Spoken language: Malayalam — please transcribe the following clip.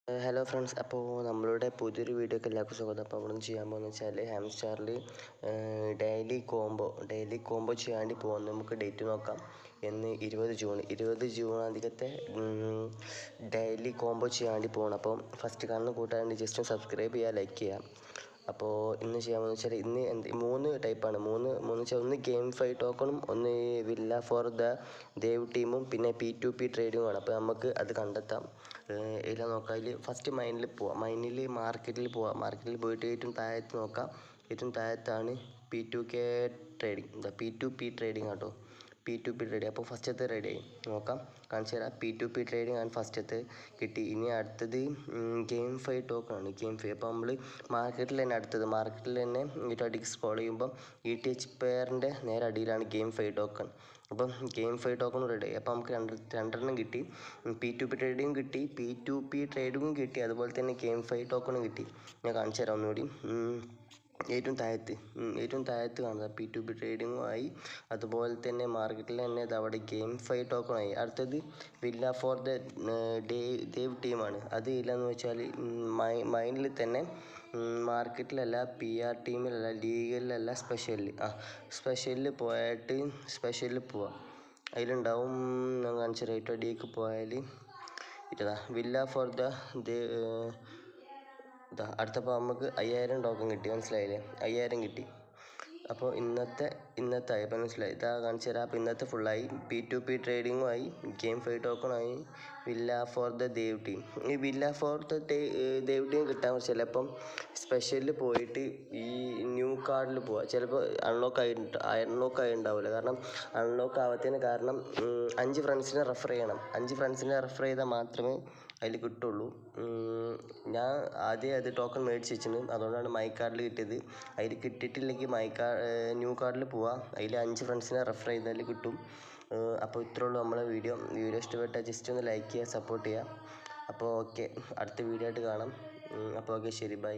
ഹലോ ഫ്രണ്ട്സ്, അപ്പോൾ നമ്മളുടെ പുതിയൊരു വീഡിയോക്ക് എല്ലാവർക്കും സ്വാഗതം. അപ്പോൾ അവിടെ നിന്ന് ചെയ്യാൻ പോകുന്നത് വെച്ചാൽ ഹാംസ്റ്റാറിൽ ഡെയിലി കോംബോ ചെയ്യാൻ വേണ്ടി പോകുന്നു. നമുക്ക് ഡേറ്റ് നോക്കാം. എന്ന് 20 ജൂൺ അധികത്തെ ഡെയിലി കോംബോ ചെയ്യാൻ വേണ്ടി പോകണം. അപ്പം ഫസ്റ്റ് കാണുന്ന കൂട്ടുകാരുണ്ട്, ജസ്റ്റ് സബ്സ്ക്രൈബ് ചെയ്യുക, ലൈക്ക് ചെയ്യുക. അപ്പോൾ ഇന്ന് ചെയ്യാമെന്ന് വെച്ചാൽ ഇന്ന് 3 ടൈപ്പാണ്. മൂന്ന് വെച്ചാൽ ഒന്ന് ഗെയിം 5 ടോക്കണും, ഒന്ന് വില്ല ഫോർ ദ ദേവ് ടീമും, പിന്നെ P2P ട്രേഡിങ്ങുമാണ്. അപ്പോൾ നമുക്ക് അത് കണ്ടെത്താം. എല്ലാം നോക്കാം. അതിൽ ഫസ്റ്റ് മൈനിൽ മാർക്കറ്റിൽ പോയിട്ട് ഏറ്റവും താഴത്ത് നോക്കാം. ഏറ്റവും താഴത്താണ് P2K ട്രേഡിങ്, P2P ട്രേഡിങ് കേട്ടോ. P2P trading. അപ്പോൾ ഫസ്റ്റത്തെ റെഡി ആയി നോക്കാം, കാണിച്ചു തരാം. P2P ട്രേഡിങ് ആണ് ഫസ്റ്റത്തെ കിട്ടി. ഇനി അടുത്തത് ഗെയിം 5 ടോക്കണാണ്. ഗെയിം 5 അപ്പോൾ നമ്മൾ മാർക്കറ്റിൽ തന്നെ അടിക്ക് സ്ക്രോൾ ചെയ്യുമ്പം ETH പെയറിൻ്റെ നേരെ അടിയിലാണ് ഗെയിം 5 ടോക്കൺ. അപ്പം ഗെയിം 5 ടോക്കൺ റെഡി ആയി. അപ്പോൾ നമുക്ക് രണ്ടെണ്ണം കിട്ടി. P2P ട്രേഡിങ്ങും കിട്ടി, P2P ട്രേഡിങ്ങും കിട്ടി, അതുപോലെ തന്നെ ഗെയിം 5 ടോക്കണും കിട്ടി. ഞാൻ കാണിച്ചു തരാം ഒന്നുകൂടി. ഏറ്റവും താഴത്ത് കാണുക P2P ട്രേഡിങ്ങും ആയി, അതുപോലെ തന്നെ മാർക്കറ്റിൽ തന്നെ അവിടെ ഗെയിം 5 ടോക്കണായി. അടുത്തത് വില്ല ഫോർ ദ ദേവ് ടീമാണ്. അത് ഇല്ലയെന്ന് വെച്ചാൽ മൈനിൽ തന്നെ, മാർക്കറ്റിലല്ല, PR ടീമിലല്ല, ലീഗലിലല്ല, സ്പെഷ്യലിൽ പോവാം. അതിലുണ്ടാവും. ഞാൻ കാണിച്ച റേറ്റ് അടിയേക്ക് പോയാൽ വില്ല ഫോർ ദ അടുത്തപ്പോൾ നമുക്ക് 5000 ടോക്കൺ കിട്ടി. മനസ്സിലായില്ലേ? 5000 കിട്ടി. അപ്പോൾ ഇന്നത്തെ ആയപ്പോൾ മനസ്സിലായി. കാണിച്ചു തരാം. അപ്പോൾ ഇന്നത്തെ ഫുള്ളായി. P2P ട്രേഡിങ്ങും ആയി, ഗെയിം 5 ടോക്കണായി, villa for the dev team. ഈ villa for the dev team കിട്ടാൻ ചിലപ്പം സ്പെഷ്യലിൽ പോയിട്ട് ഈ ന്യൂ കാർഡിൽ പോവുക. ചിലപ്പോൾ അൺലോക്ക് ആയി ഉണ്ടാവില്ല. കാരണം അൺലോക്ക് ആവാത്തതിന് കാരണം 5 ഫ്രണ്ട്സിനെ റെഫർ ചെയ്യണം. 5 ഫ്രണ്ട്സിനെ റെഫർ ചെയ്താൽ മാത്രമേ അതിൽ കിട്ടുള്ളൂ. ഞാൻ ആദ്യം അത് ടോക്കൺ മേടിച്ച് വെച്ചിട്ടുണ്ട്, അതുകൊണ്ടാണ് മൈ കാർഡിൽ കിട്ടിയത്. അതിൽ കിട്ടിയിട്ടില്ലെങ്കിൽ ന്യൂ കാർഡിൽ പോവാം. അതിൽ 5 ഫ്രണ്ട്സിനെ റെഫർ ചെയ്താൽ കിട്ടും. അപ്പോൾ ഇത്രേ ഉള്ളൂ നമ്മളെ വീഡിയോ ഇഷ്ടപ്പെട്ടാൽ ജസ്റ്റ് ഒന്ന് ലൈക്ക് ചെയ്യുക, സപ്പോർട്ട് ചെയ്യുക. അപ്പോൾ ഓക്കെ, അടുത്ത വീഡിയോ ആയിട്ട് കാണാം. അപ്പോൾ ഓക്കെ, ശരി, ബൈ.